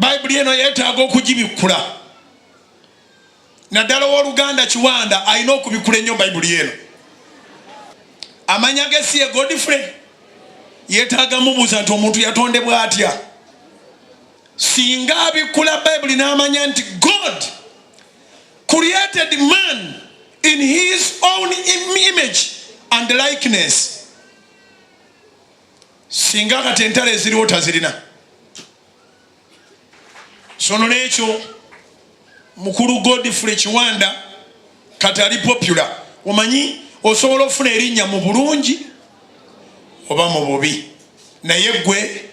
Bayibuli eno yeetaaga okugibikula. Naddala w'Oluganda Kiwanda alina okubikula ennyo Bayibuli eno. Amanya ge si ye Godfrey yeetaaga mubuuza nti omuntu yatondebwa atya. Singa abikula Bayibuli n'amanya nti God created man in his own image and likeness. Singa kati entalo eziriwo tazirina. Sono n'ekyo mukulu Godfrey Kiwanda kati ali popular. Omanyi osobola ofuna erinnya mu bulungi oba mu bubi. Naye gwe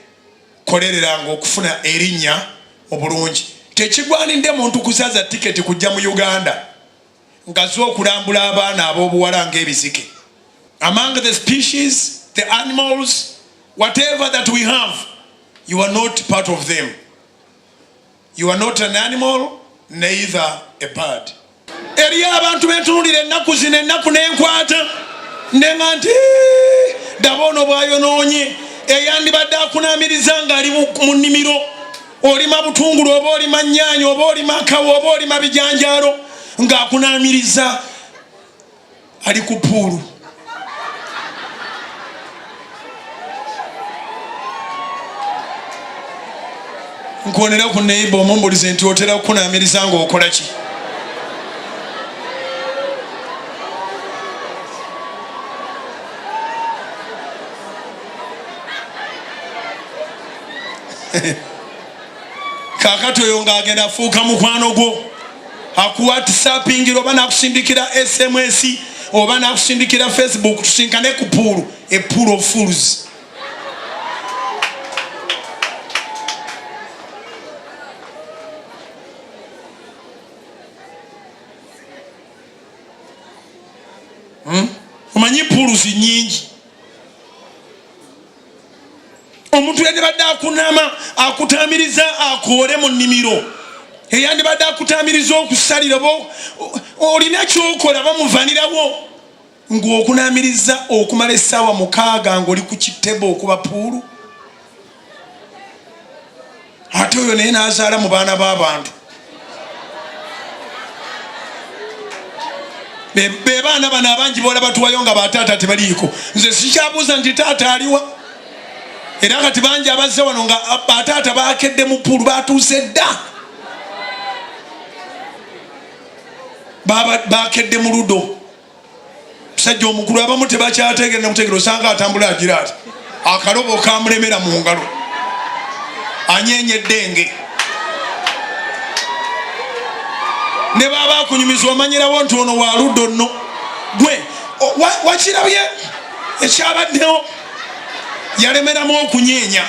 kolereranga okufuna erinnya mu bulungi. Tekigwanidde muntu kusaza tiketi kujja mu Uganda ngazo okulambula abaana ab'obuwala ng'ebizike. Among the species, the animals, whatever that we have, you are not part of them. You are not an animal, neither a bird. Eri abantu bentunulira ennaku zino ennaku n'enkwata nenga nti dabono bwayonoonye eyandibadde akunaamiriza ng'ali mu nnimiro. Olima butungulu oba olima nnyaanya oba olima kawa oba olima bijanjaalo ng'akunaamiriza ali ku puulu. Nkwonera ku neighbor omumbulize nti otera okunaamiriza ng'okola ki? Kakati oyo ng'agenda afuuka mukwano gwo akuwatisapingira oba nakusindikira SMS oba nakusindikira Facebook tusinkane ku puulu, a pool of fools. Omanyi puuluzi nyingi. Omuntu yandibadde akunama akutaamiriza akoole mu nnimiro. Eyandibadde akutaamiriza okusalira olina kyokola bamuvanirawo ng'okunaamiriza okumala essaawa 6 ng'oli ku kitebo okuba puulu. Ate oyo naye n'azaala mu baana b'abantu. Be baana bano abangi boolaba tuwayo nga bataata tebaliiko. Nze sikyabuuza nti taata aliwa. Era kati bangi abazze wano nga bataata baakedde mu puulu batuuse dda. Baakedde mu ludo. Musajja omukulu abamu tebakyategerera mutegero osanga atambula agira ati akalobo kamulemera mu ngalo anyeenye eddenge. Ne baba akunyumiza omanyirawo nti ono wa luddo nno. Gwe wakirabye ekyabaddewo yalemeramu okunyeenya.